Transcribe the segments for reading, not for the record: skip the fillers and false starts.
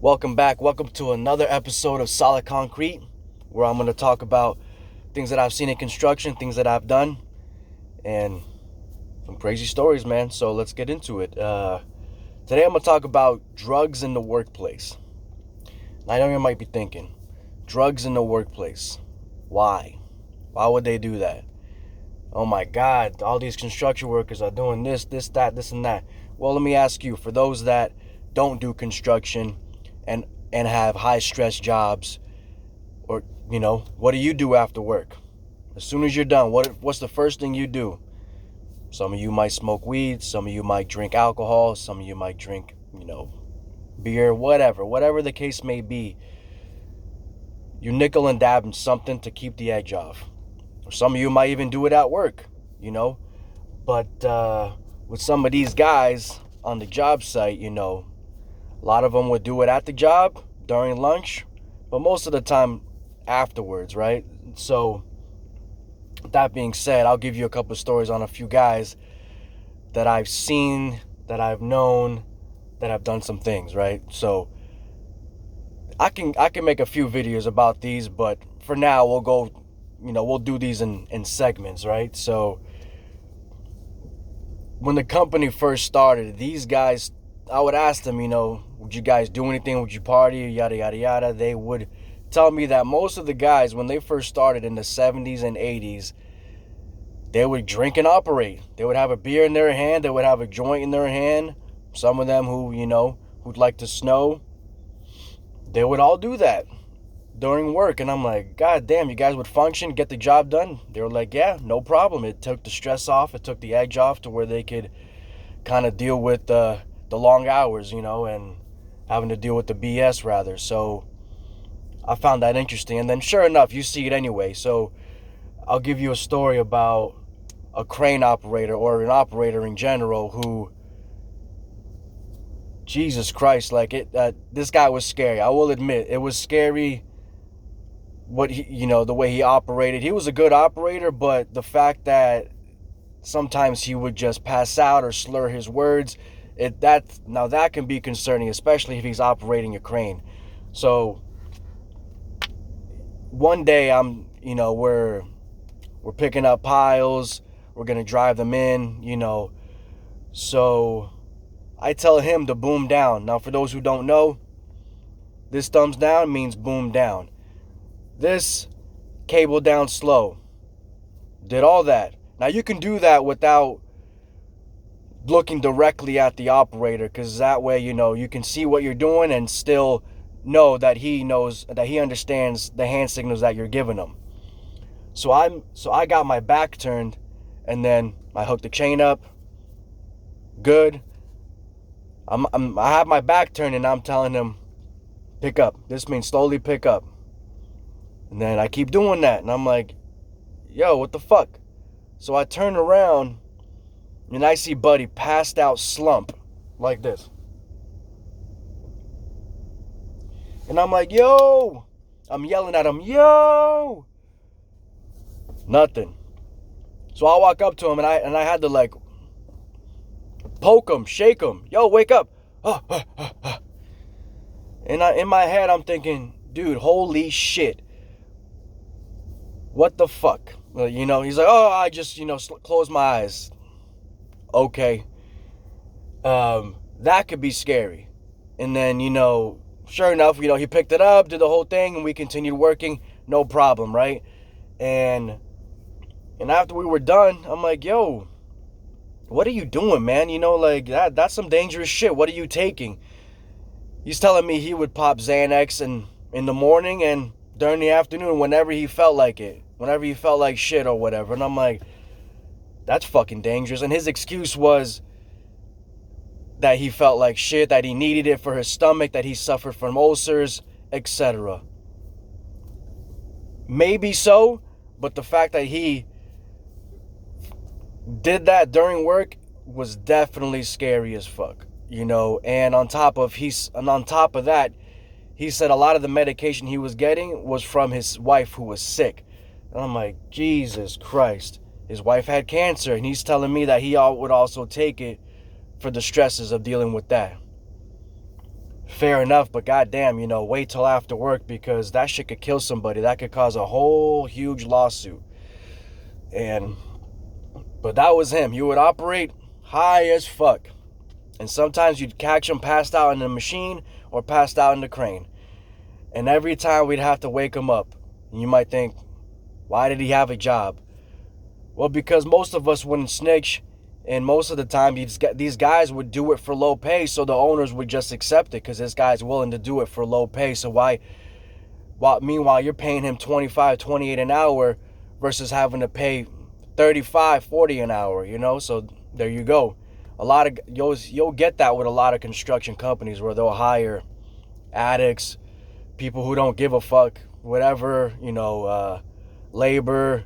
Welcome back. Welcome to another episode of Solid Concrete, where I'm going to talk about things that I've seen in construction, things that I've done, and some crazy stories, man. So let's get into it. Today I'm going to talk about drugs in the workplace. I know you might be thinking, drugs in the workplace. Why? Why would they do that? Oh my God, all these construction workers are doing this, this, and that. Well, let me ask you, for those that don't do construction and have high stress jobs, or what do you do after work? As soon as you're done, what's the first thing you do? Some of you might smoke weed, some of you might drink alcohol, some of you might drink beer, whatever the case may be. You nickel and dab in something to keep the edge off. Or some of you might even do it at work, but with some of these guys on the job site, a lot of them would do it at the job during lunch, but most of the time afterwards, right? So that being said, I'll give you a couple of stories on a few guys that I've seen, that I've known, that have done some things, right? So I can make a few videos about these, but for now we'll do these in segments, right? So when the company first started, these guys, I would ask them, would you guys do anything? Would you party? Yada, yada, yada. They would tell me that most of the guys, when they first started in the 70s and 80s, they would drink and operate. They would have a beer in their hand. They would have a joint in their hand. Some of them who'd like to snow, they would all do that during work. And I'm like, God damn, you guys would function, get the job done? They were like, yeah, no problem. It took the stress off. It took the edge off to where they could kind of deal with the long hours, and having to deal with the BS rather. So I found that interesting. And then sure enough, you see it anyway. So I'll give you a story about a crane operator, or an operator in general, who, Jesus Christ, this guy was scary. I will admit, it was scary the way he operated. He was a good operator, but the fact that sometimes he would just pass out or slur his words, that can be concerning, especially if he's operating a crane. So one day we're picking up piles, we're gonna drive them in, so I tell him to boom down. Now, for those who don't know, this thumbs down means boom down. This cable down slow. Did all that. Now you can do that without looking directly at the operator, because that way you can see what you're doing and still know that he understands the hand signals that you're giving him. So I got my back turned, and then I hooked the chain up. Good. I have my back turned, and I'm telling him, pick up. This means slowly pick up. And then I keep doing that, and I'm like, yo, what the fuck? So I turn around, and I see Buddy passed out slump like this. And I'm like, yo! I'm yelling at him, yo! Nothing. So I walk up to him, and I had to poke him, shake him. Yo, wake up! And in my head, I'm thinking, dude, holy shit. What the fuck? He's like, oh, I just, closed my eyes. Okay. That could be scary. And then, sure enough, he picked it up, did the whole thing, and we continued working. No problem, right? And after we were done, I'm like, yo, what are you doing, man? That's some dangerous shit. What are you taking? He's telling me he would pop Xanax in the morning and during the afternoon whenever he felt like it. Whenever he felt like shit or whatever. And I'm like, that's fucking dangerous. And his excuse was that he felt like shit, that he needed it for his stomach, that he suffered from ulcers, etc. Maybe so, but the fact that he did that during work was definitely scary as fuck, and on top of that, he said a lot of the medication he was getting was from his wife, who was sick. And I'm like, Jesus Christ. His wife had cancer, and he's telling me that he would also take it for the stresses of dealing with that. fair enough, but goddamn, wait till after work because that shit could kill somebody. That could cause a whole huge lawsuit. But that was him. He would operate high as fuck. And sometimes you'd catch him passed out in the machine or passed out in the crane. And every time we'd have to wake him up. And you might think, why did he have a job? Well, because most of us wouldn't snitch. And most of the time, these guys would do it for low pay. So the owners would just accept it because this guy's willing to do it for low pay. So meanwhile, you're paying him 25, 28 an hour versus having to pay 35, 40 an hour, So there you go. You'll get that with a lot of construction companies where they'll hire addicts, people who don't give a fuck, whatever, labor,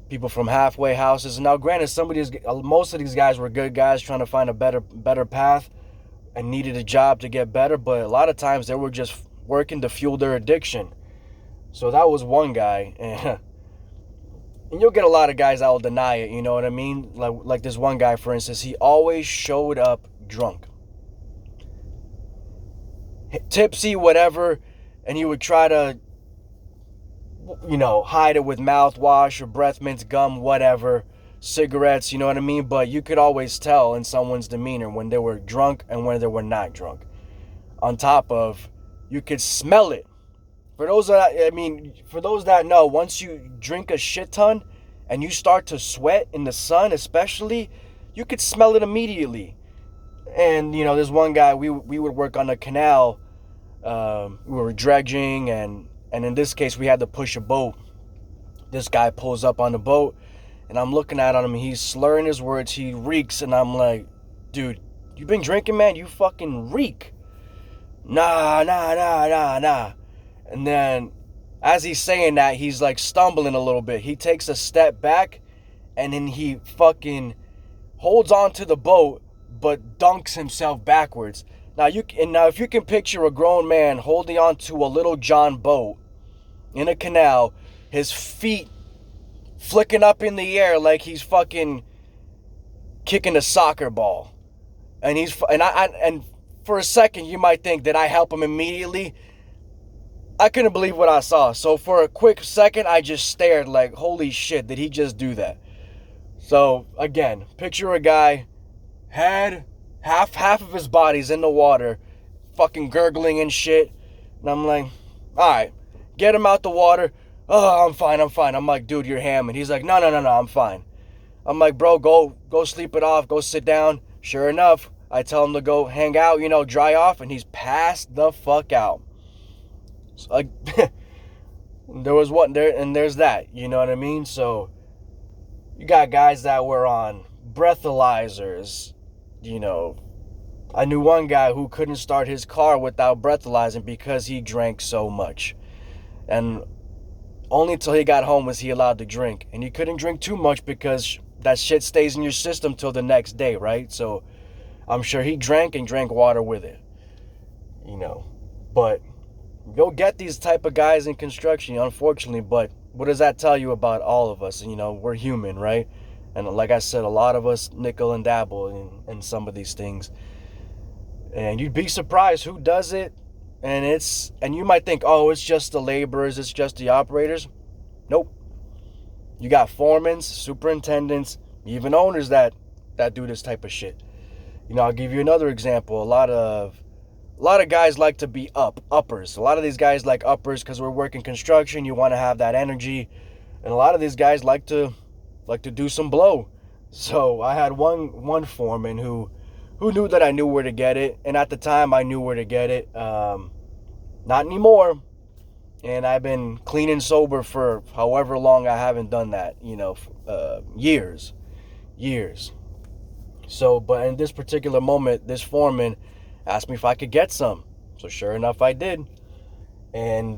people from halfway houses. Now, granted, most of these guys were good guys trying to find a better path and needed a job to get better, but a lot of times they were just working to fuel their addiction. So that was one guy, and you'll get a lot of guys that will deny it, you know what I mean? Like this one guy, for instance, he always showed up drunk. Tipsy, whatever, and he would try to, hide it with mouthwash or breath mints, gum, whatever, cigarettes, you know what I mean? But you could always tell in someone's demeanor when they were drunk and when they were not drunk. On top of, you could smell it. For those that know, once you drink a shit ton and you start to sweat in the sun especially, you could smell it immediately. And, there's one guy, we would work on a canal. We were dredging, and in this case, we had to push a boat. This guy pulls up on the boat, and I'm looking at him, he's slurring his words, he reeks, and I'm like, dude, you been drinking, man? You fucking reek. Nah. And then, as he's saying that, he's like stumbling a little bit. He takes a step back, and then he fucking holds on to the boat, but dunks himself backwards. Now if you can picture a grown man holding on to a little John boat in a canal, his feet flicking up in the air like he's fucking kicking a soccer ball, and for a second you might think, did I help him immediately? I couldn't believe what I saw. So for a quick second, I just stared like, holy shit, did he just do that? So again, picture a guy, had half of his body's in the water, fucking gurgling and shit. And I'm like, all right, get him out the water. Oh, I'm fine. I'm like, dude, you're hamming. He's like, no, I'm fine. I'm like, bro, go sleep it off. Go sit down. Sure enough, I tell him to go hang out, dry off, and he's passed the fuck out. So, there's that, you know what I mean? So you got guys that were on breathalyzers, I knew one guy who couldn't start his car without breathalyzing because he drank so much. And only until he got home was he allowed to drink. And he couldn't drink too much because that shit stays in your system till the next day, right? So I'm sure he drank and drank water with it, But you'll get these type of guys in construction, unfortunately, but what does that tell you about all of us? We're human, right? And like I said, a lot of us nickel and dabble in some of these things. And you'd be surprised who does it. And you might think, oh, it's just the laborers, it's just the operators. Nope. You got foremans, superintendents, even owners that do this type of shit. I'll give you another example. A lot of guys like to be uppers. A lot of these guys like uppers because we're working construction. You want to have that energy. And a lot of these guys like to do some blow. So I had one foreman who knew that I knew where to get it. And at the time, I knew where to get it. Not anymore. And I've been clean and sober for however long I haven't done that. Years. So, but in this particular moment, this foreman asked me if I could get some. So sure enough, I did. And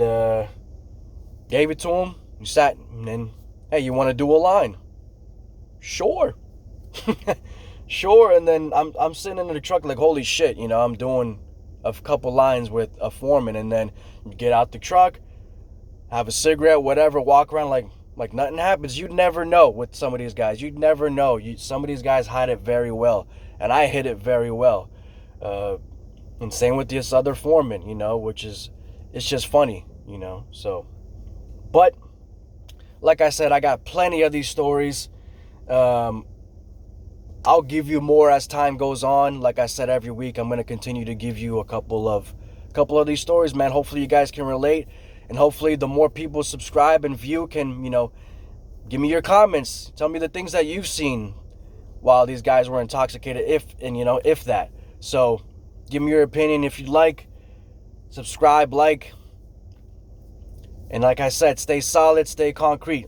gave it to him. We sat, and then, hey, you want to do a line? Sure. Sure. And then I'm sitting in the truck like, holy shit, I'm doing a couple lines with a foreman. And then you get out the truck, have a cigarette, whatever, walk around like nothing happens. You'd never know with some of these guys. You'd never know. Some of these guys hide it very well. And I hid it very well. And same with this other foreman, which is, it's just funny, so. But, like I said, I got plenty of these stories. I'll give you more as time goes on. Like I said, every week I'm going to continue to give you a couple of these stories, man. Hopefully you guys can relate. And hopefully the more people subscribe and view can, give me your comments. Tell me the things that you've seen while these guys were intoxicated, if that. So, give me your opinion if you'd like. Subscribe, like. And like I said, stay solid, stay concrete.